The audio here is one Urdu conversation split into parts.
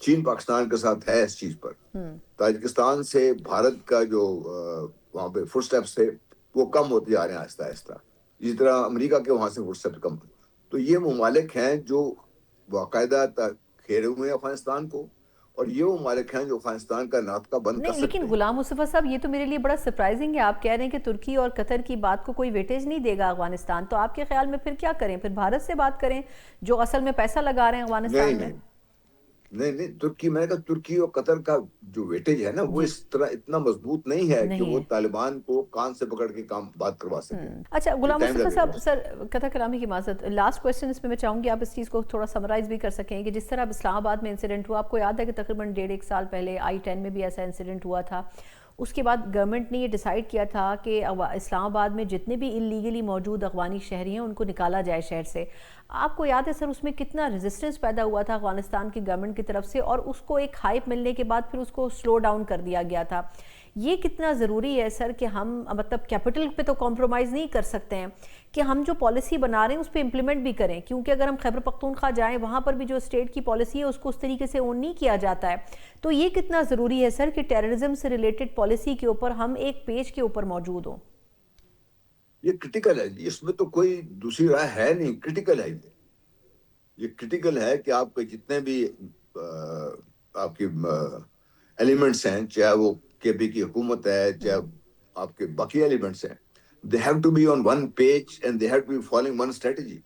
چین پاکستان کے ساتھ ہے اس چیز پر. تاجکستان سے بھارت کا جو وہاں پہ فٹ اسٹیپس تھے وہ کم ہوتے جا رہے ہیں آہستہ آہستہ, اسی طرح امریکہ کے وہاں سے فٹ اسٹیپس کم. تو یہ ممالک ہیں جو باقاعدہ گھیرے ہوئے ہیں افغانستان کو, اور یہ وہ ممالک ہیں جو افغانستان کا ناطقہ بند کر نہیں, سکتے لیکن ہیں. غلام مصطفیٰ صاحب یہ تو میرے لیے بڑا سرپرائزنگ ہے, آپ کہہ رہے ہیں کہ ترکی اور قطر کی بات کو کوئی ویٹیج نہیں دے گا افغانستان, تو آپ کے خیال میں پھر کیا کریں, پھر بھارت سے بات کریں جو اصل میں پیسہ لگا رہے ہیں افغانستان میں؟ نہیں, ترکی, میں نے کہا ترکی اور قطر کا جو ویٹیج ہے نا وہ اس طرح اتنا مضبوط نہیں ہے کہ وہ طالبان کو کان سے پکڑ کے کام بات کروا سکیں. اچھا غلام مصطفیٰ صاحب, سر قطع کلامی کی معذرت, لاسٹ کویسچن اس میں چاہوں گی آپ اس چیز کو تھوڑا سمرائز بھی کر سکیں کہ جس طرح اب اسلام آباد میں انسیڈنٹ ہوا, آپ کو یاد ہے کہ تقریباً 1.5 سال پہلے I-10 میں بھی ایسا انسیڈنٹ ہوا تھا. اس کے بعد گورنمنٹ نے یہ ڈیسائیڈ کیا تھا کہ اسلام آباد میں جتنے بھی انلیگلی موجود افغانی شہری ہیں ان کو نکالا جائے شہر سے. آپ کو یاد ہے سر اس میں کتنا ریزسٹنس پیدا ہوا تھا افغانستان کی گورنمنٹ کی طرف سے, اور اس کو ایک ہائپ ملنے کے بعد پھر اس کو سلو ڈاؤن کر دیا گیا تھا. یہ کتنا ضروری ہے سر کہ ہم مطلب کیپٹل پہ تو کمپرومائز نہیں کر سکتے ہیں, کہ ہم جو پالیسی بنا رہے ہیں اس پہ امپلیمنٹ بھی کریں, کیونکہ اگر ہم خیبر پختونخوا جائیں وہاں پر بھی جو اسٹیٹ کی پالیسی ہے اس کو اس طریقے سے اون نہیں کیا جاتا ہے. تو یہ کتنا ضروری ہے سر کہ ٹیررزم سے ریلیٹڈ پالیسی کے اوپر ہم ایک پیج کے اوپر موجود ہوں؟ یہ کرٹیکل ہے, اس میں تو کوئی دوسری رائے ہے نہیں, کرٹیکل ہے. یہ کرٹیکل ہے کہ آپ کے جتنے بھی آپ کی ایلیمنٹس ہیں, چاہے وہ کے پی کی حکومت ہے, چاہے آپ کے باقی ایلیمنٹس ہیں, they have to be on one page and they have to be following one strategy.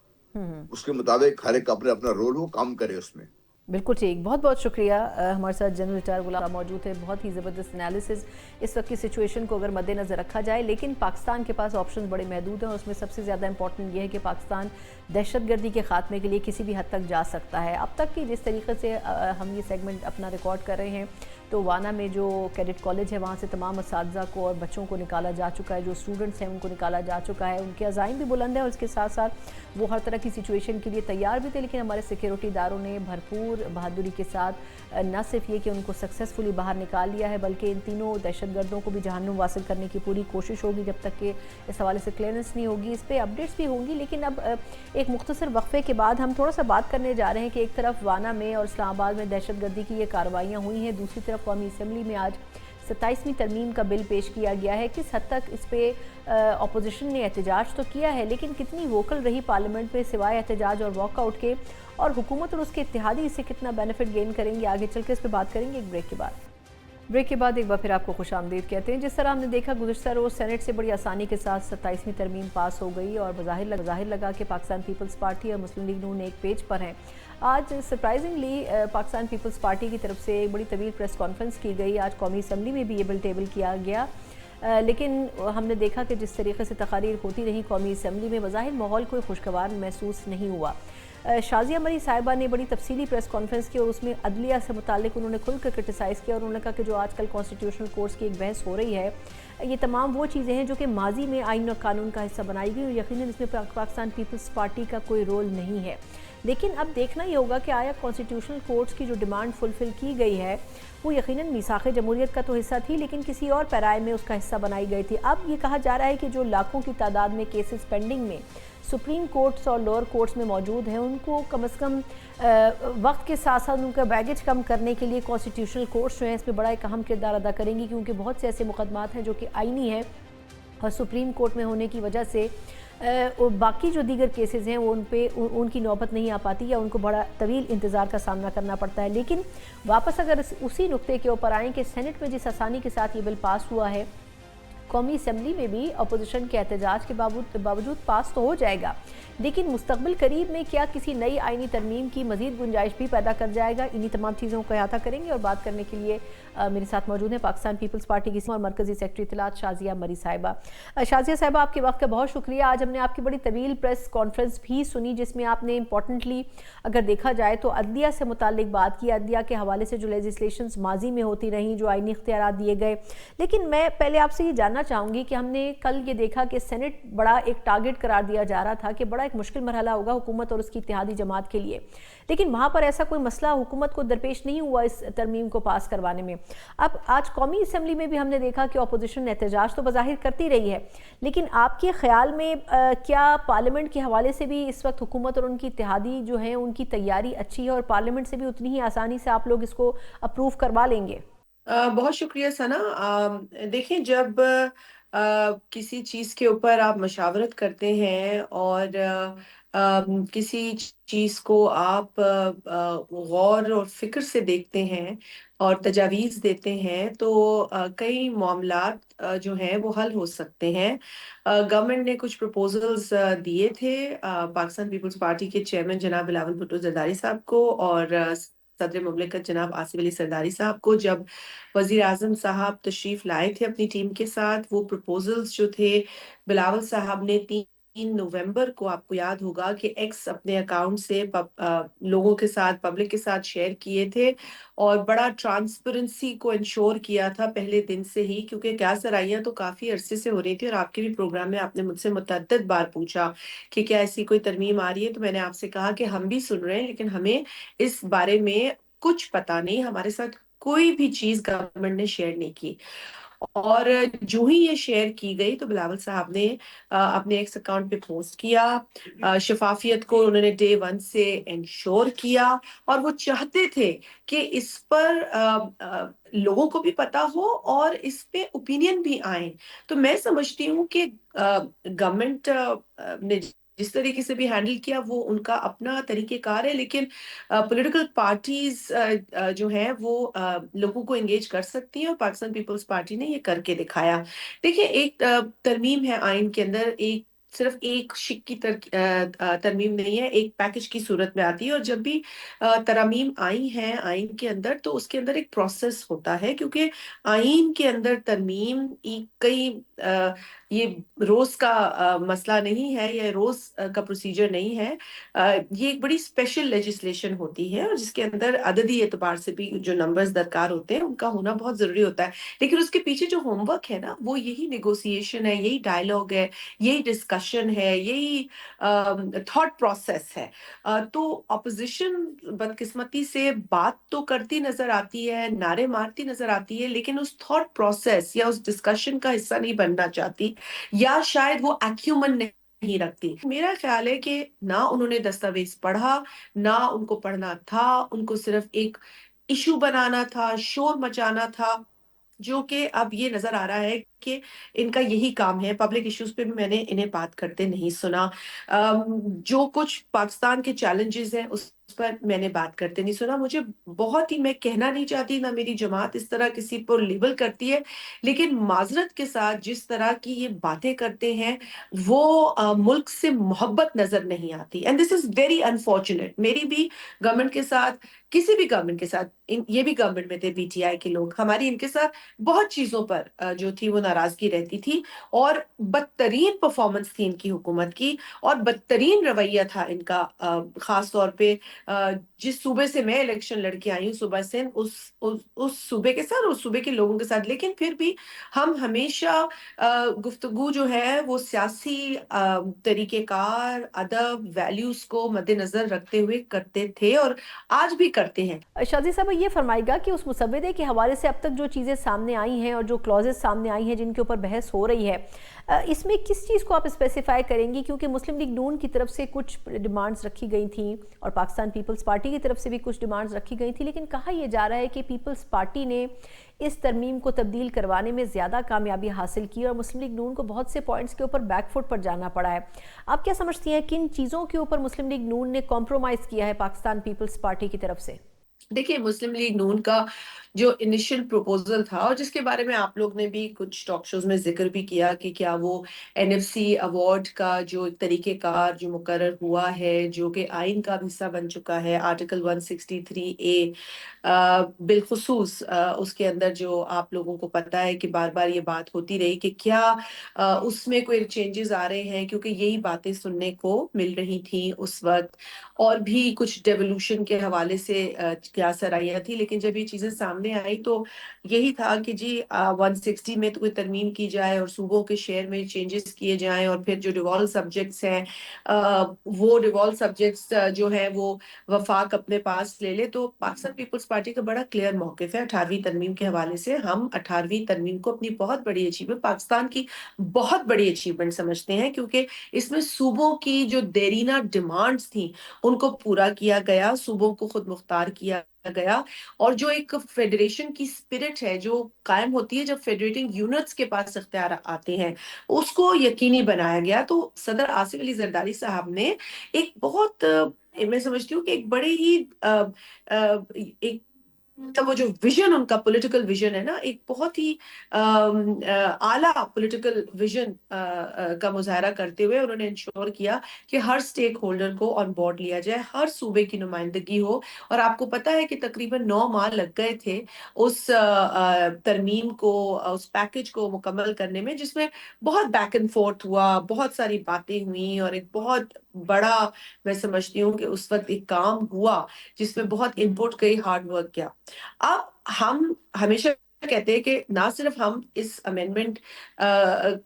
اس کے مطابق ہر ایک اپنا اپنا رول ہو, کام کرے اس میں. بالکل ٹھیک, بہت بہت شکریہ. ہمارے ساتھ جنرل ریٹائر غلام موجود ہے. بہت ہی زبردست انالیسز اس وقت کی سچویشن کو اگر مد نظر رکھا جائے, لیکن پاکستان کے پاس آپشنز بڑے محدود ہیں, اور اس میں سب سے زیادہ امپورٹنٹ یہ ہے کہ پاکستان دہشت گردی کے خاتمے کے لیے کسی بھی حد تک جا سکتا ہے. اب تک کی جس طریقے سے ہم یہ سیگمنٹ اپنا ریکارڈ کر رہے ہیں تو وانا میں جو کیڈٹ کالج ہے وہاں سے تمام اساتذہ کو اور بچوں کو نکالا جا چکا ہے, جو اسٹوڈنٹس ہیں ان کو نکالا جا چکا ہے. ان کے عزائم بھی بلند ہیں اور اس کے ساتھ ساتھ وہ ہر طرح کی سچویشن کے لیے تیار بھی تھے, لیکن ہمارے سیکیورٹی اداروں نے بھرپور بہادری کے ساتھ نہ صرف یہ کہ ان کو سکسیسفلی باہر نکال لیا ہے, بلکہ ان تینوں دہشت گردوں کو بھی جہنم واصل کرنے کی پوری کوشش ہوگی جب تک کہ اس حوالے سے کلیئرنس نہیں ہوگی. اس پہ اپڈیٹس بھی ہوں گی, لیکن اب ایک مختصر وقفے کے بعد ہم تھوڑا سا بات کرنے جا رہے ہیں کہ ایک طرف وانا میں اور اسلام آباد میں دہشت گردی کی یہ کارروائیاں ہوئی ہیں, دوسری طرف قومی اسمبلی میں آج 27ویں ترمیم کا بل پیش کیا گیا ہے. کس حد تک اس پہ اپوزیشن نے احتجاج تو کیا ہے, لیکن کتنی ووکل رہی پارلیمنٹ میں سوائے احتجاج اور واک آؤٹ کے, اور حکومت اور اس کے اتحادی اس سے کتنا بینیفٹ گین کریں گے, آگے چل کے اس پہ بات کریں گے ایک بریک کے بعد. بریک کے بعد ایک بار پھر آپ کو خوش آمدید کہتے ہیں. جس طرح ہم نے دیکھا گزشتہ روز سینٹ سے بڑی آسانی کے ساتھ 27ویں ترمیم پاس ہو گئی, اور بظاہر لگا کہ پاکستان پیپلز پارٹی اور مسلم لیگ نون ایک پیج پر ہیں. آج سرپرائزنگلی پاکستان پیپلز پارٹی کی طرف سے ایک بڑی طویل پریس کانفرنس کی گئی. آج قومی اسمبلی میں بھی یہ بل ٹیبل کیا گیا, لیکن ہم نے دیکھا کہ جس طریقے سے تقاریر ہوتی رہی قومی اسمبلی میں, بظاہر ماحول کوئی خوشگوار محسوس نہیں ہوا. شازیہ مری صاحبہ نے بڑی تفصیلی پریس کانفرنس کی اور اس میں عدلیہ سے متعلق انہوں نے کھل کر کرٹیسائز کیا, اور انہوں نے کہا کہ جو آج کل کانسٹیٹیوشنل کورٹس کی ایک بحث ہو رہی ہے, یہ تمام وہ چیزیں ہیں جو کہ ماضی میں آئین اور قانون کا حصہ بنائی گئی, اور یقیناً اس میں پاکستان پیپلز پارٹی کا کوئی رول نہیں ہے. لیکن اب دیکھنا یہ ہوگا کہ آیا کانسٹیٹیوشنل کورٹس کی جو ڈیمانڈ فلفل کی گئی ہے وہ یقیناً میثاق جمہوریت کا تو حصہ تھی, لیکن کسی اور پیرائے میں اس کا حصہ بنائی گئی تھی. اب یہ کہا جا رہا ہے کہ جو لاکھوں کی تعداد میں کیسز پینڈنگ میں سپریم کورٹس اور لوور کورٹس میں موجود ہیں, ان کو کم از کم وقت کے ساتھ ساتھ ان کا بیگیج کم کرنے کے لیے کانسٹیٹیوشنل کورٹس جو ہیں اس میں بڑا ایک اہم کردار ادا کریں گی, کیونکہ بہت سے ایسے مقدمات ہیں جو کہ آئینی ہیں, اور سپریم کورٹ میں ہونے کی وجہ سے باقی جو دیگر کیسز ہیں وہ ان کی نوبت نہیں آ پاتی, یا ان کو بڑا طویل انتظار کا سامنا کرنا پڑتا ہے. لیکن واپس اگر اسی نقطے کے اوپر آئیں کہ سینٹ میں جس آسانی کے ساتھ یہ بل پاس ہوا ہے, قومی اسمبلی میں بھی اپوزیشن کے احتجاج کے باوجود پاس تو ہو جائے گا, لیکن مستقبل قریب میں کیا کسی نئی آئینی ترمیم کی مزید گنجائش بھی پیدا کر جائے گا؟ انہی تمام چیزوں کو احاطہ کریں گے, اور بات کرنے کے لیے میرے ساتھ موجود ہیں پاکستان پیپلز پارٹی کی اور مرکزی سیکرٹری اطلاعات شازیہ مری صاحبہ. شازیہ صاحبہ, آپ کے وقت کا بہت شکریہ. آج ہم نے آپ کی بڑی طویل پریس کانفرنس بھی سنی, جس میں آپ نے امپورٹنٹلی اگر دیکھا جائے تو عدلیہ سے متعلق بات کی, عدلیہ کے حوالے سے جو لیجسلیشنز ماضی میں ہوتی رہیں, جو آئینی اختیارات دیے گئے. لیکن میں پہلے آپ سے یہ جاننا جاننا چاہوں گی کہ ہم نے کل یہ دیکھا کہ سینٹ بڑا ایک ٹارگٹ قرار دیا جا رہا تھا کہ بڑا ایک مشکل مرحلہ ہوگا حکومت اور اس کی اتحادی جماعت کے لیے، لیکن وہاں پر ایسا کوئی مسئلہ حکومت کو درپیش نہیں ہوا اس ترمیم کو پاس کروانے میں۔ اب آج قومی اسمبلی میں بھی ہم نے دیکھا کہ اپوزیشن احتجاج تو بظاہر کرتی رہی ہے، لیکن آپ کے خیال میں کیا پارلیمنٹ کے حوالے سے بھی اس وقت حکومت اور ان کی اتحادی جو ہیں ان کی تیاری اچھی ہے، اور پارلیمنٹ سے بھی اتنی ہی آسانی سے آپ لوگ اس کو اپروو کروا لیں گے؟ بہت شکریہ ثنا۔ دیکھیں، جب کسی چیز کے اوپر آپ مشاورت کرتے ہیں اور کسی چیز کو آپ غور اور فکر سے دیکھتے ہیں اور تجاویز دیتے ہیں تو کئی معاملات جو ہیں وہ حل ہو سکتے ہیں۔ گورنمنٹ نے کچھ پروپوزلز دیے تھے پاکستان پیپلز پارٹی کے چیئرمین جناب بلاول بھٹو زرداری صاحب کو اور صدر مملکت جناب آصف علی زرداری صاحب کو۔ جب وزیر اعظم صاحب تشریف لائے تھے اپنی ٹیم کے ساتھ، وہ پروپوزلز جو تھے بلاول صاحب نے 3 نومبر کو، آپ کو یاد ہوگا کہ ایکس اپنے اکاؤنٹ سے لوگوں کے ساتھ، پبلک کے ساتھ شیئر کیے تھے اور بڑا ٹرانسپیرنسی کو انشور کیا تھا پہلے دن سے ہی، کیونکہ کیا سرائیاں تو کافی عرصے سے ہو رہی تھی اور آپ کے بھی پروگرام میں آپ نے مجھ سے متعدد بار پوچھا کہ کیا ایسی کوئی ترمیم آ رہی ہے، تو میں نے آپ سے کہا کہ ہم بھی سن رہے ہیں لیکن ہمیں اس بارے میں کچھ پتا نہیں، ہمارے ساتھ کوئی بھی چیز گورنمنٹ نے شیئر نہیں کی۔ اور جو ہی یہ شیئر کی گئی تو بلاول صاحب نے اپنے ایکس اکاؤنٹ پہ پوسٹ کیا، شفافیت کو انہوں نے ڈے 1 سے انشور کیا، اور وہ چاہتے تھے کہ اس پر لوگوں کو بھی پتا ہو اور اس پہ اوپینین بھی آئیں۔ تو میں سمجھتی ہوں کہ گورنمنٹ نے جس طریقے سے بھی ہینڈل کیا وہ ان کا اپنا طریقہ کار ہے، لیکن پولیٹیکل پارٹیز جو ہیں وہ لوگوں کو انگیج کر سکتی ہیں اور پاکستان پیپلز پارٹی نے یہ کر کے دکھایا۔ دیکھیں، ایک ترمیم ہے آئین کے اندر، صرف ایک شک کی ترمیم نہیں ہے، ایک پیکج کی صورت میں آتی ہے، اور جب بھی ترامیم آئی ہیں آئین کے اندر تو اس کے اندر ایک پروسیس ہوتا ہے، کیونکہ آئین کے اندر ترمیم کئی یہ روز کا مسئلہ نہیں ہے، یہ روز کا پروسیجر نہیں ہے، یہ ایک بڑی اسپیشل لیجسلیشن ہوتی ہے اور جس کے اندر عددی اعتبار سے بھی جو نمبرز درکار ہوتے ہیں ان کا ہونا بہت ضروری ہوتا ہے، لیکن اس کے پیچھے جو ہوم ورک ہے نا وہ یہی نیگوسیشن ہے، یہی ڈائلاگ ہے، یہی ڈسکشن ہے، یہی تھاٹ پروسیس ہے۔ تو اپوزیشن بدقسمتی سے بات تو کرتی نظر آتی ہے، نعرے مارتی نظر آتی ہے، لیکن اس تھاٹ پروسیس یا اس ڈسکشن کا حصہ نہیں بننا چاہتی، یا شاید وہ ایکیومن نہیں رکھتی۔ میرا خیال ہے کہ نہ انہوں نے دستاویز پڑھا، نہ ان کو پڑھنا تھا، ان کو صرف ایک ایشو بنانا تھا، شور مچانا تھا، جو کہ اب یہ نظر آ رہا ہے کہ ان کا یہی کام ہے۔ پبلک ایشوز پہ بھی میں نے انہیں بات کرتے نہیں سنا، جو کچھ پاکستان کے چیلنجز ہیں اس پر میں نے بات کرتے نہیں سنا۔ مجھے بہت ہی، میں کہنا نہیں چاہتی، نہ میری جماعت اس طرح کسی پر لیبل کرتی ہے، لیکن معذرت کے ساتھ جس طرح کی یہ باتیں کرتے ہیں وہ ملک سے محبت نظر نہیں آتی، and this is very unfortunate. میری بھی گورنمنٹ کے ساتھ، کسی بھی گورنمنٹ کے ساتھ، یہ بھی گورنمنٹ میں تھے پی ٹی آئی کے لوگ، ہماری ان کے ساتھ بہت چیزوں پر جو تھی وہ ناراضگی رہتی تھی، اور بدترین پرفارمنس تھی ان کی حکومت کی، اور بدترین رویہ تھا ان کا، خاص طور پہ جس صوبے سے میں الیکشن لڑ کے آئی ہوں، صوبہ سندھ، اس صوبے کے ساتھ، اس صوبے کے لوگوں کے ساتھ۔ لیکن پھر بھی ہم ہمیشہ گفتگو جو ہے وہ سیاسی طریقہ کار، ادب، ویلیوز کو مد نظر رکھتے ہوئے کرتے تھے اور آج بھی کرتے ہیں۔ شازی صاحب یہ فرمائے گا کہ اس مسودے کے حوالے سے اب تک جو چیزیں سامنے آئی ہیں اور جو کلوزز سامنے آئی ہیں جن کے اوپر بحث ہو رہی ہے، اس میں کس چیز کو آپ اسپیسیفائی کریں گی؟ کیونکہ مسلم لیگ نون کی طرف سے کچھ ڈیمانڈز رکھی گئی تھیں اور پاکستان پیپلز پارٹی کی طرف سے بھی کچھ ڈیمانڈز رکھی گئی تھیں، لیکن کہا یہ جا رہا ہے کہ پیپلز پارٹی نے اس ترمیم کو تبدیل کروانے میں زیادہ کامیابی حاصل کی اور مسلم لیگ نون کو بہت سے پوائنٹس کے اوپر بیک فٹ پر جانا پڑا ہے۔ آپ کیا سمجھتی ہیں کن چیزوں کے اوپر مسلم لیگ نون نے کمپرومائز کیا ہے پاکستان پیپلز پارٹی کی طرف سے؟ دیکھیں، مسلم لیگ نون کا جو انیشل پروپوزل تھا، اور جس کے بارے میں آپ لوگ نے بھی کچھ ٹاک شوز میں ذکر بھی کیا کہ کیا وہ این ایف سی ایوارڈ کا جو طریقہ کار جو مقرر ہوا ہے، جو کہ آئین کا حصہ بن چکا ہے، آرٹیکل 163A، بالخصوص اس کے اندر جو آپ لوگوں کو پتہ ہے کہ بار بار یہ بات ہوتی رہی کہ کیا اس میں کوئی چینجز آ رہے ہیں، کیونکہ یہی باتیں سننے کو مل رہی تھیں اس وقت، اور بھی کچھ ڈیولوشن کے حوالے سے سرائیاں تھی، لیکن جب یہ چیزیں سامنے آئی تو یہی تھا کہ جی 160 میں تو کوئی ترمیم کی جائے اور صوبوں کے شیئر میں چینجز کیے جائیں، اور پھر جو ڈیوالو سبجیکٹس ہیں وہ ڈیوالو سبجیکٹس جو ہیں وہ وفاق اپنے پاس لے لے. تو پاکستان پیپلز پارٹی کا بڑا کلیئر موقف ہے 18ویں ترمیم کے حوالے سے. ہم 18ویں ترمیم کو اپنی بہت بڑی اچیومنٹ، پاکستان کی بہت بڑی اچیومنٹ سمجھتے ہیں، کیونکہ اس میں صوبوں کی جو دیرینہ ڈیمانڈز تھیں ان کو پورا کیا گیا، صوبوں کو خود مختار کیا گیا، اور جو ایک فیڈریشن کی اسپرٹ ہے جو قائم ہوتی ہے جب فیڈریٹنگ یونٹس کے پاس اختیار آتے ہیں، اس کو یقینی بنایا گیا. تو صدر آصف علی زرداری صاحب نے ایک بہت میں سمجھتی ہوں کہ ایک بڑے ہی ایک تو وہ جو ویژن ان کا پولیٹیکل ویژن ہے نا، ایک بہت ہی اعلیٰ پولیٹیکل ویژن کا مظاہرہ کرتے ہوئے انہوں نے انشور کیا کہ ہر سٹیک ہولڈر کو آن بورڈ لیا جائے، ہر صوبے کی نمائندگی ہو. اور آپ کو پتا ہے کہ تقریباً 9 ماہ لگ گئے تھے اس ترمیم کو، اس پیکج کو مکمل کرنے میں، جس میں بہت بیک اینڈ فورتھ ہوا، بہت ساری باتیں ہوئیں، اور ایک بہت بڑا میں سمجھتی ہوں کہ اس وقت ایک کام ہوا جس میں بہت انپٹ گئی، ہارڈ ورک کیا. اب ہم ہمیشہ کہتے ہیں کہ نہ صرف ہم اس امینڈمنٹ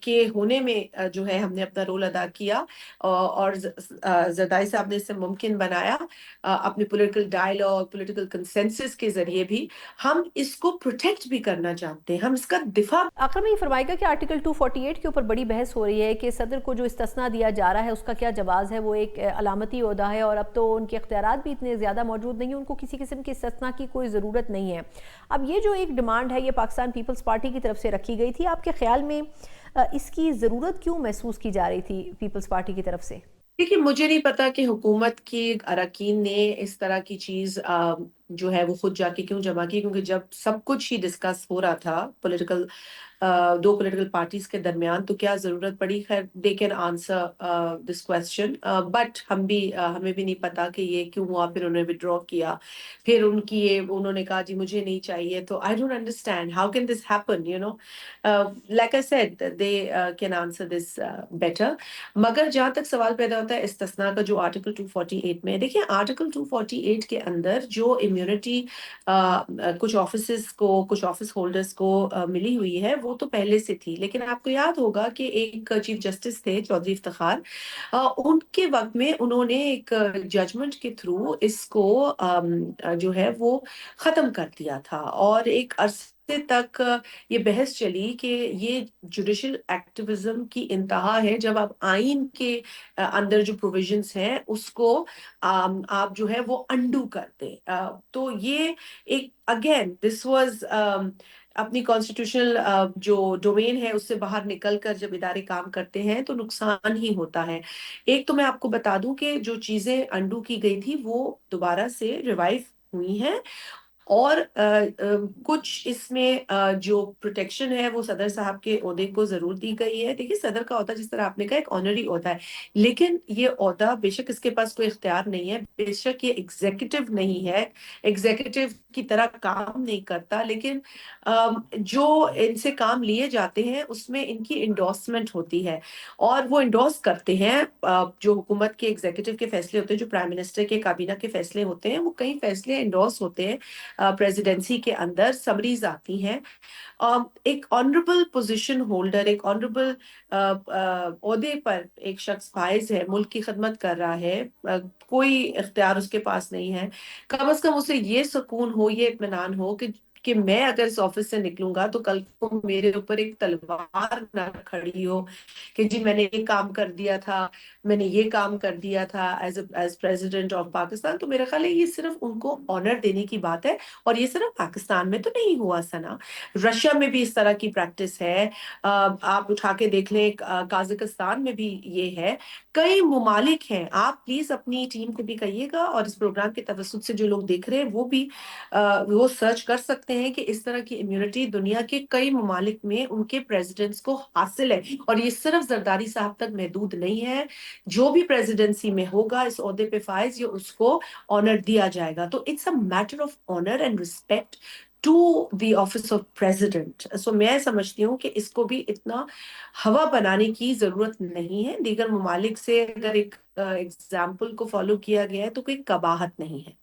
کے ہونے میں جو ہے ہم نے اپنا رول ادا کیا، اور زرداری صاحب نے اسے ممکن بنایا اپنے پولیٹیکل ڈائیلاگ، پولیٹیکل کنسنسس کے ذریعے بھی. ہم اس کو پروٹیکٹ بھی کرنا چاہتے ہیں، ہم اس کا دفاع. اکرم یہ فرمائے گا کہ آرٹیکل 248 کے اوپر بڑی بحث ہو رہی ہے کہ صدر کو جو استثناء دیا جا رہا ہے اس کا کیا جواز ہے؟ وہ ایک علامتی عہدہ ہے اور اب تو ان کے اختیارات بھی اتنے زیادہ موجود نہیں ہیں، ان کو کسی قسم کے استثناء کی کوئی ضرورت نہیں ہے. اب یہ جو ایک ڈیمانڈ ہے یہ پاکستان پیپلز پارٹی کی طرف سے رکھی گئی تھی، آپ کے خیال میں اس کی ضرورت کیوں محسوس کی جا رہی تھی پیپلز پارٹی کی طرف سے؟ دیکھیے مجھے نہیں پتا کہ حکومت کی اراکین نے اس طرح کی چیز جو ہے وہ خود جا کے کیوں جمع کی، کیونکہ جب سب کچھ ہی ڈسکس ہو رہا تھا پولیٹیکل دو پولیٹیکل پارٹیز کے درمیان، تو کیا ضرورت پڑی. خیر دے can answer this question, but ہمیں بھی نہیں پتا کہ یہ کیوں ہوا. پھر انہوں نے ودرا کیا، پھر انہوں نے کہا جی مجھے نہیں چاہیے. تو I don't understand how can this happen, you know. Like I said they can answer this better. مگر جہاں تک سوال پیدا ہوتا ہے استثناء کا جو آرٹیکل 248 میں، دیکھیں آرٹیکل 248 کے اندر جو امیونٹی کچھ آفیسز کو، کچھ آفس ہولڈرز کو ملی ہوئی ہے وہ تو پہلے سے تھی. لیکن آپ کو یاد ہوگا کہ ایک چیف جسٹس تھے چودھری افتخار، ان کے وقت میں انہوں نے ایک ججمنٹ کے تھرو اس کو جو ہے وہ ختم کر دیا تھا. اور ایک عرصے تک یہ بحث چلی کہ یہ جوڈیشل ایکٹیویزم کی انتہا ہے جب آپ آئین کے اندر جو پروویژنس ہیں اس کو آپ جو ہے وہ انڈو کرتے. تو یہ ایک اگین دس واز اپنی کانسٹیٹیوشنل جو ڈومین ہے اس سے باہر نکل کر جب ادارے کام کرتے ہیں تو نقصان ہی ہوتا ہے. ایک تو میں آپ کو بتا دوں کہ جو چیزیں انڈو کی گئی تھی وہ دوبارہ سے ریوائیو ہوئی ہیں، اور کچھ اس میں جو پروٹیکشن ہے وہ صدر صاحب کے عہدے کو ضرور دی گئی ہے. دیکھیے صدر کا عہدہ جس طرح آپ نے کہا ایک آنری عہدہ ہے، لیکن یہ عہدہ بے شک اس کے پاس کوئی اختیار نہیں ہے، بے شک یہ ایگزیکٹو نہیں ہے، ایگزیکٹو کی طرح کام نہیں کرتا، لیکن جو ان سے کام لیے جاتے ہیں اس میں ان کی انڈورسمنٹ ہوتی ہے، اور وہ انڈورس کرتے ہیں جو حکومت کے ایگزیکٹو کے فیصلے ہوتے ہیں، جو پرائم منسٹر کے کابینہ کے فیصلے ہوتے ہیں، وہ کئی فیصلے انڈورس ہوتے ہیں پریزیڈنسی کے اندر، سمریز آتی ہیں. ایک آنریبل پوزیشن ہولڈر، ایک آنریبل عہدے پر ایک شخص فائز ہے، ملک کی خدمت کر رہا ہے، کوئی اختیار اس کے پاس نہیں ہے، کم از کم اسے یہ سکون ہو، یہ اطمینان ہو کہ میں اگر اس آفس سے نکلوں گا تو کل کو میرے اوپر ایک تلوار نہ کھڑی ہو کہ جی میں نے یہ کام کر دیا تھا، میں نے یہ کام کر دیا تھا ایز پریزیڈنٹ آف پاکستان. تو میرا خیال ہے یہ صرف ان کو آنر دینے کی بات ہے، اور یہ صرف پاکستان میں تو نہیں ہوا سنا، رشیا میں بھی اس طرح کی پریکٹس ہے. آپ اٹھا کے دیکھ لیں، قازقستان میں بھی یہ ہے، کئی ممالک ہیں. آپ پلیز اپنی ٹیم کو بھی کہیے گا، اور اس پروگرام کے توسط سے جو لوگ دیکھ رہے ہیں وہ بھی وہ سرچ کر سکتے ہیں کہ اس طرح کی امیونٹی دنیا کے کئی ممالک میں ان کے پریزیڈنٹس کو حاصل ہے، اور یہ صرف زرداری صاحب تک محدود نہیں ہے. جو بھی پریزیڈنسی میں ہوگا اس عہدے پہ فائز، یہ اس کو آنر دیا جائے گا. تو it's a matter of honour and respect to the office of president. So میں سمجھتی ہوں کہ اس کو بھی اتنا ہوا بنانے کی ضرورت نہیں ہے. دیگر ممالک سے اگر ایک ایگزامپل کو فالو کیا گیا ہے تو کوئی قباحت نہیں ہے.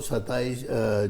27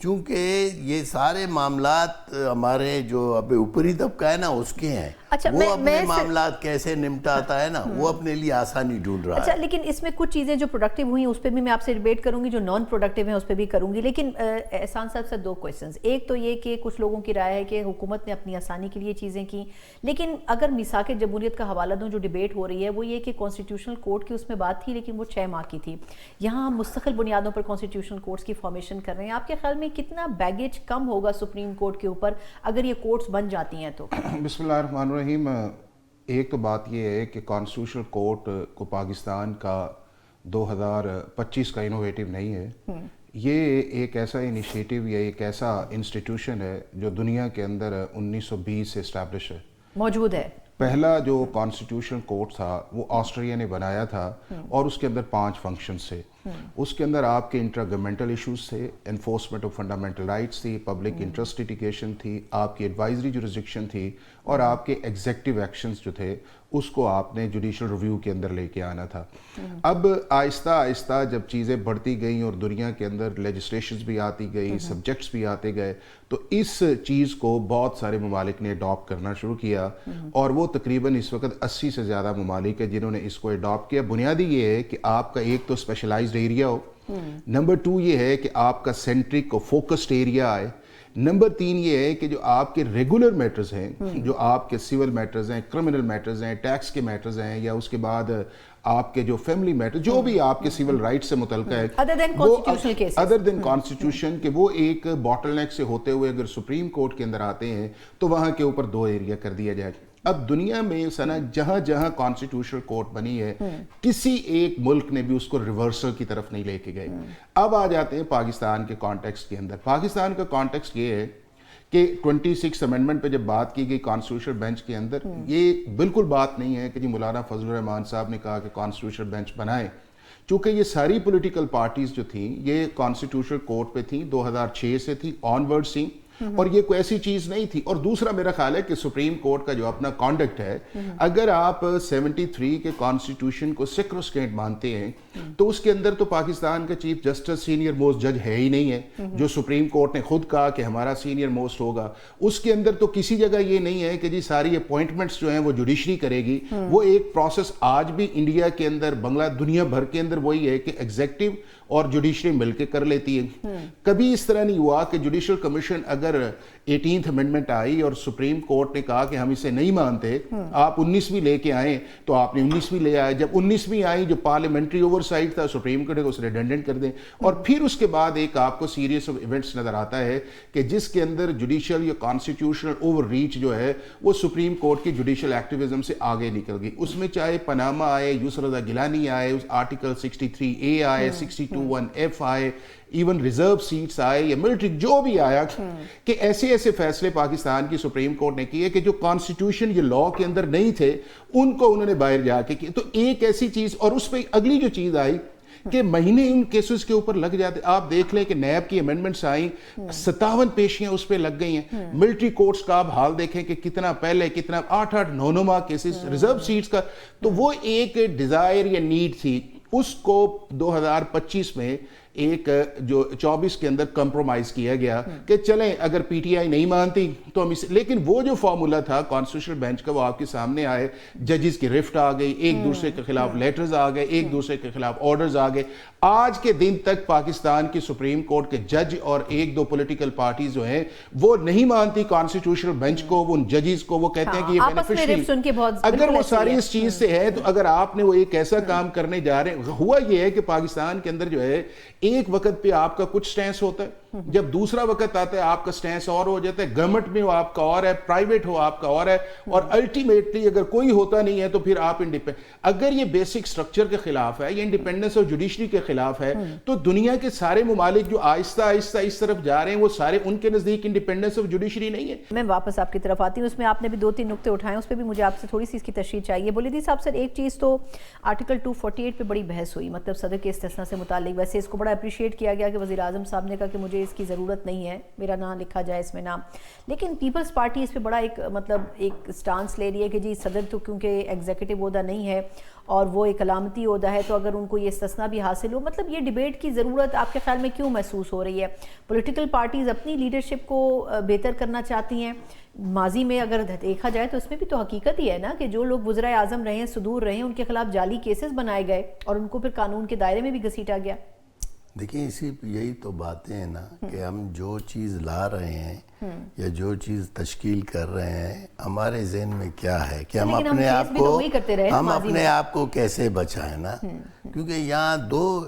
چونکہ یہ سارے معاملات ہمارے جو اب اوپری طبقہ ہے نا اس کے ہیں. اچھا وہ اپنے معاملات کیسے نمٹاتا ہے نا وہ اپنے لیے آسانی ڈھونڈ رہا ہے. اچھا لیکن اس میں کچھ چیزیں جو پروڈکٹیو ہوئی ہیں اس پہ بھی میں آپ سے ڈیبیٹ کروں گی, جو نان پروڈکٹیو ہیں اس پہ بھی کروں گی. لیکن احسان صاحب سے 2 کویسچنز. ایک تو یہ کہ کچھ لوگوں کی رائے ہے کہ حکومت نے اپنی آسانی کے لیے چیزیں کی, لیکن اگر میثاق جمہوریت کا حوالہ دوں جو ڈیبیٹ ہو رہی ہے وہ یہ کہ کانسٹیٹیوشنل کورٹ کی اس میں بات تھی لیکن وہ 6 ماہ کی تھی. یہاں ہم مستقل بنیادوں پر کانسٹیٹیوشنل کورٹس کی فارمیشن کر رہے ہیں. آپ کے خیال میں کتنا بیگیج کم ہوگا سپریم کورٹ کے اوپر اگر یہ کورٹس بن جاتی ہیں تو؟ بسم اللہ الرحمن الرحیم. ایک تو بات یہ ہے کہ کانسٹیٹیوشنل کورٹ کو پاکستان کا 2025 کا انوویٹو نہیں ہے. یہ ایک ایسا انیشیٹو یا ایک ایسا انسٹیٹیوشن ہے جو دنیا کے اندر 1920 سے اسٹیبلش ہے, موجود ہے. پہلا جو کانسٹیٹیوشنل کورٹ تھا وہ آسٹریلیا نے بنایا تھا اور اس کے اندر 5 فنکشنز تھے. اس کے اندر آپ کے انٹرا گورنمنٹل ایشوز تھے, انفورسمنٹ آف فنڈامنٹل رائٹس تھی, پبلک انٹرسٹ لٹیگیشن تھی, آپ کی ایڈوائزری جورسڈکشن تھی, اور آپ کے ایگزیکٹو ایکشنز جو تھے اس کو آپ نے جوڈیشل ریویو کے اندر لے کے آنا تھا. اب آہستہ آہستہ جب چیزیں بڑھتی گئیں اور دنیا کے اندر لیجسلیشنز بھی آتی گئی, سبجیکٹس بھی آتے گئے, تو اس چیز کو بہت سارے ممالک نے اڈاپٹ کرنا شروع کیا, اور وہ تقریباً اس وقت 80 سے زیادہ ممالک ہیں جنہوں نے اس کو اڈاپٹ کیا. بنیادی یہ ہے کہ آپ کا ایک تو اسپیشلائزڈ ایریا ہو, نمبر 2 یہ ہے کہ آپ کا سینٹرک اور فوکسڈ ایریا آئے, نمبر 3 یہ ہے کہ جو آپ کے ریگولر میٹرز ہیں, جو آپ کے سول میٹرز ہیں, کرمنل میٹرز ہیں, ٹیکس کے میٹرز ہیں, یا اس کے بعد آپ کے جو فیملی میٹر جو بھی آپ کے سول رائٹ سے متعلقہ ہے ادر دین کانسٹیٹیوشن, کہ وہ ایک باٹل نیک سے ہوتے ہوئے اگر سپریم کورٹ کے اندر آتے ہیں تو وہاں کے اوپر 2 ایریا کر دیا جائے. اب دنیا میں سنا جہاں جہاں کانسٹیٹیوشنل کورٹ بنی ہے کسی ایک ملک نے بھی اس کو ریورسل کی طرف نہیں لے کے گئے. اب آ جاتے ہیں پاکستان کے کانٹیکسٹ کے اندر. پاکستان کا کانٹیکسٹ یہ ہے کہ 26 امینڈمنٹ پہ جب بات کی گئی کانسٹیٹیوشنل بینچ کے اندر, یہ بالکل بات نہیں ہے کہ جی مولانا فضل الرحمان صاحب نے کہا کہ کانسٹیٹیوشنل بینچ بنائیں, چونکہ یہ ساری پولیٹیکل پارٹیز جو تھیں یہ کانسٹیٹیوشنل کورٹ پہ تھیں, 2006 سے تھی آن ورڈ تھیں, اور یہ کوئی ایسی چیز نہیں تھی. اور دوسرا میرا خیال ہے کہ سپریم کورٹ کا جو اپنا کانڈکٹ ہے, اگر آپ 73 کے کانسٹیٹیوشن کو سیکروسٹینٹ مانتے ہیں تو اس کے اندر تو پاکستان کا چیف جسٹس سینئر موسٹ جج ہے ہی نہیں ہے, جو سپریم کورٹ نے خود کہا کہ ہمارا سینئر موسٹ ہوگا. اس کے اندر تو کسی جگہ یہ نہیں ہے کہ جی ساری اپوائنٹمنٹس جو ہیں وہ جوڈیشری کرے گی. وہ ایک پروسیس آج بھی انڈیا کے اندر, بنگلہ دنیا بھر کے اندر وہی ہے کہ ایگزیکٹو اور جوڈیشری مل کے کر لیتی ہے. کبھی اس طرح نہیں ہوا کہ جوڈیشل کمیشن اگر 18th امینڈمنٹ آئی اور سپریم کورٹ نے کہا کہ ہم اسے نہیں مانتے, آپ 19ویں لے کے آئیں, تو آپ نے 19ویں لے آئے. جب 19ویں آئی جو پارلیمنٹری اوور سائٹ تھا, سپریم کورٹ کو اس ریڈنڈنٹ کر دیں. اور پھر اس کے بعد ایک آپ کو سیریز آف ایونٹس نظر آتا ہے کہ جس کے اندر جوڈیشل یا کانسٹیٹیوشنل اوور ریچ جو ہے وہ سپریم کورٹ کی جوڈیشل ایکٹیویزم سے آگے نکل گئی. اس میں چاہے پاناما آئے, یوسف رضا گیلانی آئے, آرٹیکل 63A آئے, 62(1)(f) آئے, ایون ریزرو سیٹس آئے یا ملٹری جو بھی آیا, کہ ایسے ایسے فیصلے پاکستان کی سپریم کورٹ نے کیے کہ جو کانسٹیٹیوشن یا لاء کے اندر نہیں تھے ان کو انہوں نے باہر جا کے کیے. تو ایک ایسی چیز, اور اس پہ اگلی جو چیز آئی کہ مہینے ان کیسز کے اوپر لگ جاتے. آپ دیکھ لیں کہ نیب کی امینڈمنٹس آئیں, 57 پیشیاں اس پہ لگ گئی ہیں. ملٹری کورٹس کا آپ حال دیکھیں کہ کتنا پہلے, کتنا 8-9 ماہ کیسز ریزرو سیٹس کا. تو وہ ایک ڈیزائر یا نیڈ تھی, اس کو 2025 میں ایک جو 24 کے اندر کمپرومائز کیا گیا کہ چلیں اگر پی ٹی آئی نہیں مانتی تو ہم لیکن وہ جو فارمولا تھا کانسٹیٹیوشنل بینچ کا وہ آپ کے سامنے آئے. ججز کی رفٹ آ گئی, ایک دوسرے کے خلاف لیٹرز آ گئے, ایک دوسرے کے خلاف آرڈرز آ گئے. آج کے دن تک پاکستان کی سپریم کورٹ کے جج اور 1-2 پولیٹیکل پارٹیز جو ہیں وہ نہیں مانتی کانسٹیٹیوشنل بینچ کو, وہ ان ججز کو, وہ کہتے ہیں کہ یہ بینیفیشری. اگر وہ ساری اس چیز سے ہے تو اگر آپ نے وہ ایک ایسا کام کرنے جا رہے ہیں, ہوا یہ ہے کہ پاکستان کے اندر جو ہے ایک وقت پہ آپ کا کچھ سٹینس ہوتا ہے, جب دوسرا وقت آتا ہے آپ کا سٹینس اور ہو جاتا ہے. گورنمنٹ میں ہو آپ کا اور ہے, پرائیویٹ ہو آپ کا اور ہے, اور الٹیمیٹلی اگر کوئی ہوتا نہیں ہے تو پھر آپ اگر یہ بیسک سٹرکچر کے خلاف ہے یا انڈیپینڈنس اور جوڈیشری کے خلاف ہے تو دنیا کے سارے ممالک جو آہستہ آہستہ اس طرف جا رہے ہیں وہ سارے ان کے نزدیک انڈیپینڈنس اور جوڈیشری نہیں ہے. میں واپس آپ کی طرف آتی ہوں, اس میں آپ نے بھی 2-3 نقطے اٹھائے, اس پہ بھی مجھے آپ سے تھوڑی سی اس کی تشریح چاہیے. بولیدی صاحب سر, ایک چیز تو آرٹیکل 248 پہ بڑی بحث ہوئی, مطلب صدر کے استثناء سے متعلق. ویسے اس کو بڑا اپریشیٹ کیا گیا کہ وزیر اعظم صاحب نے کہا کہ مجھے مجھے اس کی ضرورت نہیں ہے میرا نام لکھا جائے اس میں نام. لیکن پیپلز پارٹی اس پہ بڑا ایک مطلب ایک سٹانس لے رہی ہے کہ جی صدر تو کیونکہ ایگزیکٹو عہدہ نہیں ہے اور وہ ایک علامتی عہدہ ہے تو اگر ان کو یہ استثناء بھی حاصل ہو, مطلب یہ ڈیبیٹ کی ضرورت آپ کے خیال میں کیوں محسوس ہو رہی ہے؟ پولیٹیکل پارٹیز اپنی لیڈرشپ کو بہتر کرنا چاہتی ہیں. ماضی میں اگر دیکھا جائے تو اس میں بھی تو حقیقت ہی ہے نا کہ جو لوگ وزرائے اعظم رہے ہیں, صدور رہے ہیں, ان کے خلاف جعلی کیسز بنائے گئے اور ان کو پھر قانون کے دائرے میں بھی گھسیٹا گیا. دیکھیں یہی تو باتیں ہیں نا کہ ہم جو چیز لا رہے ہیں یا جو چیز تشکیل کر رہے ہیں ہمارے ذہن میں کیا ہے کہ ہم اپنے آپ کو کیسے بچائیں نا, کیونکہ یہاں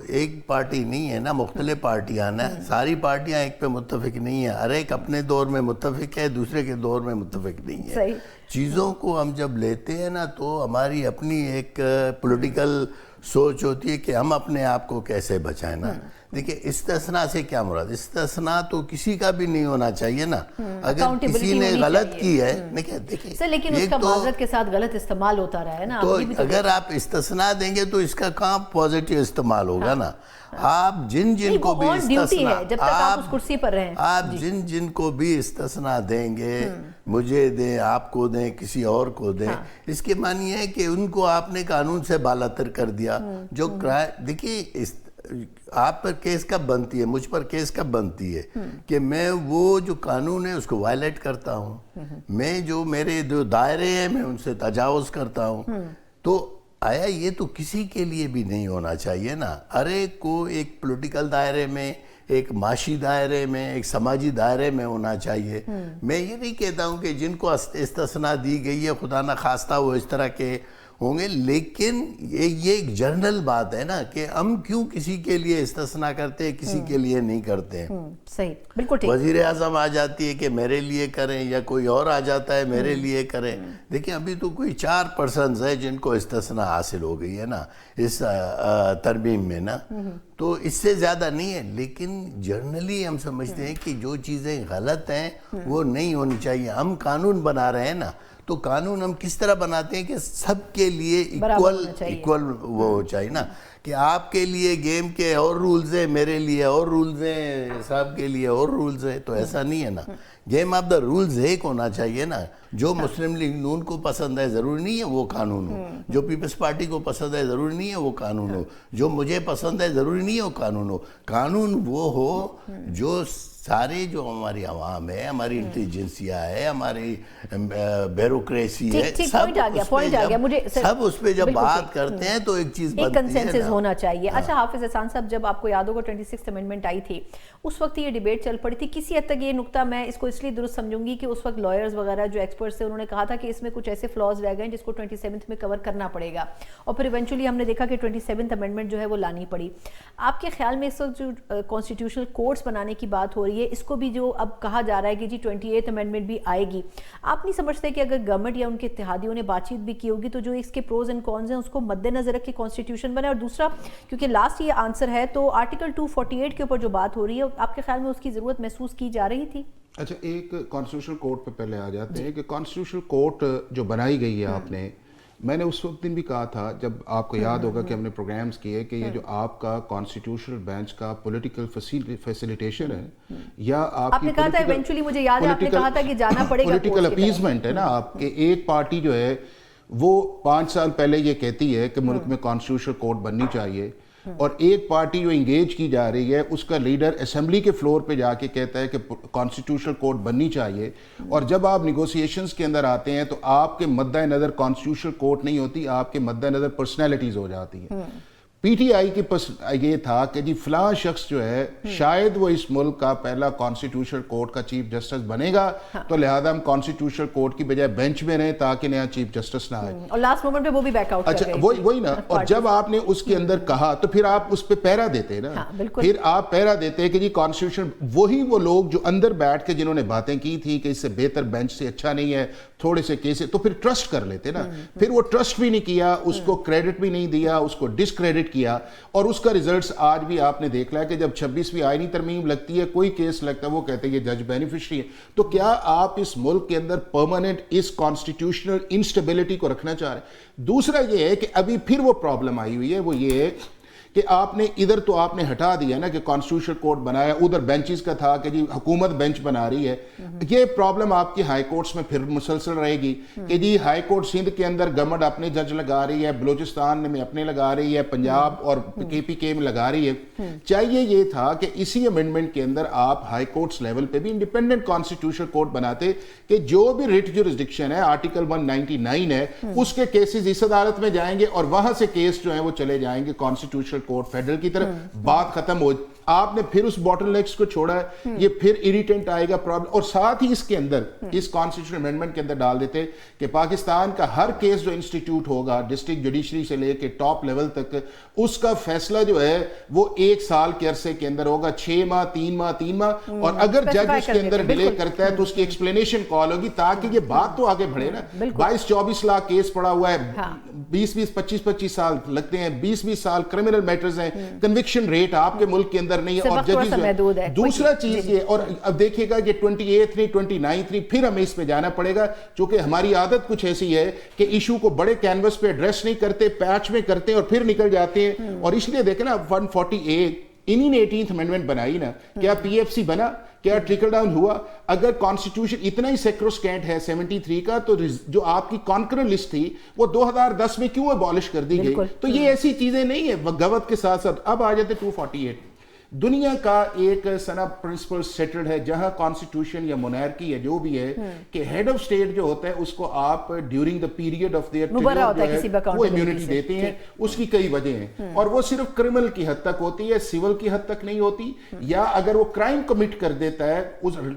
ایک پارٹی نہیں ہے نا, مختلف پارٹیاں نا, ساری پارٹیاں ایک پہ متفق نہیں ہیں, ہر ایک اپنے دور میں متفق ہے, دوسرے کے دور میں متفق نہیں ہے. چیزوں کو ہم جب لیتے ہیں نا تو ہماری اپنی ایک پولیٹیکل سوچ ہوتی ہے کہ ہم اپنے آپ کو کیسے بچائیں نا. دیکھیں استثناء سے کیا مراد؟ استثناء تو کسی کا بھی نہیں ہونا چاہیے نا. اگر کسی نے غلط کی ہے دیکھیں لیکن اس کا معذرت کے ساتھ غلط استعمال ہوتا رہا ہے نا, تو اگر آپ استثناء دیں گے تو اس کا کہاں پازیٹیو استعمال ہوگا نا. آپ جن کو بھی جن کو بھی استثناء دیں گے, مجھے دیں, آپ کو دیں, کسی اور کو دیں, اس کے معنی ہے کہ ان کو آپ نے قانون سے بالاتر کر دیا. جو دیکھیے آپ پر کیس کب بنتی ہے, مجھ پر کیس کب بنتی ہے کہ میں وہ جو قانون ہے اس کو وائلیٹ کرتا ہوں, میں جو میرے جو دائرے ہیں میں ان سے تجاوز کرتا ہوں. تو آیا یہ تو کسی کے لیے بھی نہیں ہونا چاہیے نا. ہر ایک کو ایک پولیٹیکل دائرے میں, ایک معاشی دائرے میں, ایک سماجی دائرے میں ہونا چاہیے. میں یہ نہیں کہتا ہوں کہ جن کو استثناء دی گئی ہے خدا نہ خواستہ وہ اس طرح کے ہوں گے, لیکن یہ ایک جنرل بات ہے نا کہ ہم کیوں کسی کے لیے استثناء کرتے ہیں, کسی کے لیے نہیں کرتے ہیں. صحیح, بالکل ٹھیک. وزیر اعظم آ جاتی ہے کہ میرے لیے کریں, یا کوئی اور آ جاتا ہے میرے لیے کریں. دیکھیں ابھی تو کوئی 4 پرسنز ہیں جن کو استثناء حاصل ہو گئی ہے نا اس ترمیم میں نا, تو اس سے زیادہ نہیں ہے. لیکن جنرلی ہم سمجھتے ہیں کہ جو چیزیں غلط ہیں وہ نہیں ہونی چاہیے. ہم قانون بنا رہے ہیں نا, تو قانون ہم کس طرح بناتے ہیں کہ سب کے لیے ایکول وہ چاہیے نا, کہ آپ کے لیے گیم کے اور رولز ہیں, میرے لیے اور رولز ہیں, صاحب کے لیے اور رولز ہیں. تو ایسا نہیں ہے نا. گیم آف دا رولز ایک ہونا چاہیے نا. جو مسلم لیگ نون کو پسند ہے ضروری نہیں ہے وہ قانون ہو, جو پیپلز پارٹی کو پسند ہے ضروری نہیں ہے وہ قانون ہو, جو مجھے پسند ہے ضروری نہیں ہے وہ قانون ہو. قانون وہ ہو جو سارے جو ہماری عوام ہے, ہماری انٹیلیجنسیا ہے, ہماری بیوروکریسی ہے, سب اس پہ جب بات کرتے ہیں تو ایک چیز بنتی ہے, کنسنسس ہونا چاہیے. اچھا حافظ احسان صاحب, جب آپ کو یاد ہوگا 26th امینڈمنٹ آئی تھی اس وقت یہ ڈیبیٹ چل پڑی تھی. کسی حد تک یہ نقطہ میں اس کو اس لیے درست سمجھوں گی کہ اس وقت لائرز وغیرہ جو ایکسپرٹس تھے انہوں نے کہا تھا کہ اس میں کچھ ایسے فلاز رہ گئے جس کو 27th میں کور کرنا پڑے گا, اور پھر ایونچولی ہم نے دیکھا کہ 27th امینڈمنٹ جو ہے وہ لانی پڑی. آپ کے خیال میں اس وقت جو کانسٹیٹیوشنل کورٹس بنانے کی بات ہو رہی ہے, اس کو بھی جو اب کہا جا رہا ہے کہ جی 28th امینڈمنٹ بھی آئے گی, آپ نہیں سمجھتے کہ اگر گورنمنٹ یا ان کے اتحادیوں نے بات چیت بھی کی ہوگی تو جو اس کے پروز اینڈ کونز ہیں اس کو مد نظر رکھ کے کانسٹیٹیوشن بنے؟ اور دوسرا, کیونکہ لاسٹ یہ آنسر ہے, تو آرٹیکل 248 کے اوپر جو بات ہو رہی ہے آپ کے خیال میں اس کی ضرورت محسوس کی جا رہی تھی؟ اچھا, ایک کانسٹیٹیوشنل کورٹ پہ پہلے آ جاتے ہیں کہ کانسٹیٹیوشنل کورٹ جو بنائی گئی ہے آپ نے, میں نے اس وقت دن بھی کہا تھا جب آپ کو یاد ہوگا کہ ہم نے پروگرامز کیے کہ یہ جو آپ کا کانسٹیٹیوشنل بینچ کا پولیٹیکل فیسیلیٹیشن ہے یا آپ نے کہا تھا ایونچولی, مجھے یاد ہے آپ نے کہا تھا کہ جانا پڑے گا, پولیٹیکل اپیزمنٹ ہے نا آپ کے. ایک پارٹی جو ہے وہ 5 سال پہلے یہ کہتی ہے کہ ملک میں کانسٹیٹیوشنل کورٹ بننی چاہیے, اور ایک پارٹی جو انگیج کی جا رہی ہے اس کا لیڈر اسمبلی کے فلور پہ جا کے کہتا ہے کہ کانسٹیٹیوشنل کورٹ بننی چاہیے, اور جب آپ نیگوسیشنز کے اندر آتے ہیں تو آپ کے مدِ نظر کانسٹیٹیوشنل کورٹ نہیں ہوتی, آپ کے مدِ نظر پرسنالٹیز ہو جاتی ہیں. پی ٹی آئی کی یہ تھا کہ جی فلاں شخص جو ہے شاید وہ اس ملک کا پہلا کانسٹیٹیوشنل کورٹ کا چیف جسٹس بنے گا, تو لہذا ہم کانسٹیٹیوشنل کورٹ کی بجائے بینچ میں رہیں تاکہ نیا چیف جسٹس نہ آئے, اور لاسٹ مومنٹ پہ وہ بھی بیک آؤٹ کر گئے. اچھا وہی نا, اور جب آپ نے اس کے اندر کہا تو پھر آپ اس پہ پیرا دیتے ہیں نا, پھر آپ پیرا دیتے ہیں کہ جی کانسٹیٹیوشن, وہی وہ لوگ جو اندر بیٹھ کے جنہوں نے باتیں کی تھی کہ اس سے بہتر بینچ سے اچھا نہیں ہے, تھوڑے سے کیسے, تو پھر ٹرسٹ کر لیتے نا. پھر وہ ٹرسٹ بھی نہیں کیا, اس کو کریڈٹ بھی نہیں دیا, اس کو ڈسکریڈٹ کیا, اور اس کا ریزلٹس آج بھی آپ نے دیکھ لیا کہ جب 26ویں آئینی ترمیم لگتی ہے, کوئی کیس لگتا ہے, وہ کہتے ہیں یہ جج بینیفیشری ہے. تو کیا آپ اس ملک کے اندر پرماننٹ اس کانسٹیٹیوشنل انسٹیبلٹی کو رکھنا چاہ رہے ہیں؟ دوسرا یہ ہے کہ ابھی پھر وہ پرابلم آئی ہوئی ہے, وہ یہ ہے کہ آپ نے ادھر تو آپ نے ہٹا دیا نا کہ کانسٹیٹیوشن کورٹ بنایا, ادھر بینچز کا تھا کہ جی حکومت بینچ بنا رہی ہے. یہ پرابلم آپ کی ہائی کورٹس میں پھر مسلسل رہے گی کہ جی ہائی کورٹ سندھ کے اندر گورنمنٹ اپنے جج لگا رہی ہے, بلوچستان میں اپنے لگا رہی ہے, پنجاب اور کے پی کے میں لگا رہی ہے. چاہیے یہ تھا کہ اسی امینڈمنٹ کے اندر آپ ہائی کورٹس لیول پہ بھی انڈیپینڈنٹ کانسٹیٹیوشن کورٹ بناتے کہ جو بھی ریٹ جورسڈکشن ہے آرٹیکل 199 ہے اس کے کیسز اس عدالت میں جائیں گے اور وہاں سے کیس جو ہیں وہ چلے جائیں گے کانسٹیٹیوشنل کورٹ فیڈرل کی طرف, بات ختم ہو. آپ نے پھر اس باٹل نیکس کو چھوڑا ہے, یہ پھر اریٹنٹ آئے گا پرابلم. اور ساتھ ہی اس کے اندر اس کانسٹیٹیوشن امینڈمنٹ کے اندر ڈال دیتے کہ پاکستان کا ہر کیس جو انسٹیٹیوٹ ہوگا ڈسٹرکٹ جوڈیشری سے لے کے ٹاپ لیول تک, اس کا فیصلہ جو ہے وہ 1 سال کے عرصے کے اندر ہوگا, 6 ماہ 3 ماہ, اور اگر جج اس کے اندر ڈیلے کرتا ہے تو اس کی ایکسپلینیشن کال ہوگی تاکہ یہ بات تو آگے بڑھے نا. 22-24 لاکھ کیس پڑا ہوا ہے, 20-25 سال لگتے ہیں, 20 سال کرمنل میٹرز ہیں, کنوکشن ریٹ آپ کے ملک کے اندر نہیں ہے اور ججز. دوسرا چیز یہ, اور اب دیکھیے گا کہ 28 پھر ہمیں اس پہ جانا پڑے گا چونکہ ہماری عادت کچھ ایسی ہے کہ ایشو کو بڑے کینوس پہ ایڈریس نہیں کرتے, پیچ میں کرتے اور پھر نکل جاتے ہیں. اور اس لیے دیکھیں نا 148 انہی نے 18th امینڈمنٹ بنائی نا, کیا پی ایف سی بنا, کیا ٹرکل ڈاؤن ہوا؟ اگر کانسٹیٹیوشن اتنا ہی سیکروسکینٹ ہے 73 کا تو جو آپ کی کانکرنٹ لسٹ تھی وہ 2010 میں کیوں ابالش کر دی گئی؟ تو یہ ایسی چیزیں نہیں ہیں بغاوت کے ساتھ ساتھ. اب آ جاتے 248. دنیا کا ایک سنا پرنسپل سیٹلڈ ہے جہاں کانسٹیٹیوشن یا مونارکی ہے جو بھی ہے کہ ہیڈ آف سٹیٹ جو ہوتا ہے اس کو آپ during the period of their وہ امیونٹی دیتے ہیں. اس کی کئی وجہ ہیں اور وہ صرف کرمنل کی حد تک ہوتی ہے, سول کی حد تک نہیں ہوتی. یا اگر وہ کرائم کمٹ کر دیتا ہے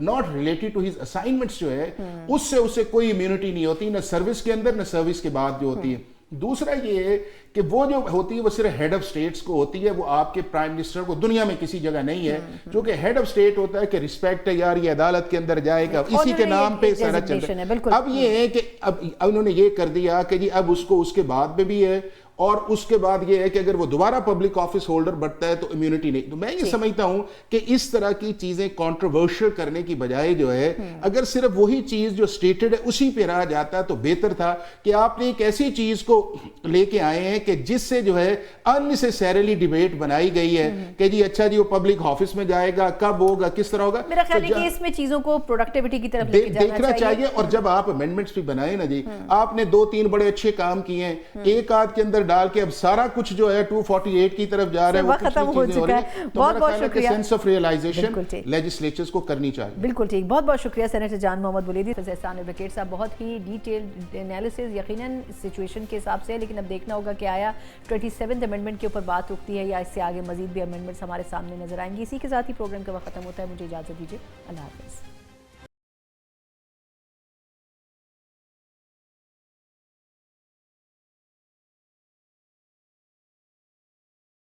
not related to his assignments جو ہے اس سے اسے کوئی امیونٹی نہیں ہوتی, نہ سروس کے اندر نہ سروس کے بعد جو ہوتی ہے. دوسرا یہ ہے کہ وہ جو ہوتی ہے وہ صرف ہیڈ آف سٹیٹس کو ہوتی ہے, وہ آپ کے پرائم منسٹر کو دنیا میں کسی جگہ نہیں ہے. جو کہ ہیڈ آف سٹیٹ ہوتا ہے کہ رسپیکٹ ہے یار, یہ عدالت کے اندر جائے گا, اسی کے نام پہ سارا چل رہا ہے. اب یہ ہے کہ اب انہوں نے یہ کر دیا کہ جی اب اس کو اس کے بعد میں بھی ہے, اور اس کے بعد یہ ہے کہ اگر وہ دوبارہ پبلک آفس ہولڈر بنتا ہے تو امیونٹی نہیں. تو میں یہ سمجھتا ہوں کہ اس طرح کی چیزیں کنٹروورشل کرنے کی بجائے جو ہے اگر صرف وہی چیز جو سٹیٹڈ ہے اسی پہ رہا جاتا تو بہتر تھا. کہ آپ نے ایک ایسی چیز کو لے کے آئے ہیں کہ جس سے جو ہے اننیسیسریلی ڈیبیٹ بنائی گئی ہے کہ جی اچھا جی وہ پبلک آفس میں جائے گا, کب ہوگا, کس طرح ہوگا. میرا خیال ہے کہ اس میں چیزوں کو پروڈکٹیوٹی کی طرف لے کے دیکھنا چاہیے. اور جب آپ امینڈمنٹس بھی بنائے نا جی, آپ نے 2-3 بڑے اچھے کام کیے ہیں, ایک آدھ کے اندر ڈال کے اب سارا کچھ جو ہے 248 کی طرف جا رہا ہے, وہ ختم ہو چکا ہے. بہت بہت شکریہ. سینس آف ریئلائزیشن لیجسلیچرز کو کرنی چاہیے. بالکل ٹھیک, بہت بہت شکریہ سینیٹر جان محمد ولیدی. احسان ایڈوکیٹ صاحب بہت ہی ڈیٹیل انالیسز یقیناً سچویشن کے حساب سے, لیکن اب دیکھنا ہوگا کہ آیا 27th امینڈمنٹ کے اوپر بات رکتی ہے یا اس سے آگے مزید بھی امینڈمنٹس ہمارے سامنے نظر آئیں گی. اسی کے ساتھ ہی پروگرام کا وقت ختم ہوتا ہے. مجھے اجازت دیجیے, اللہ حافظ.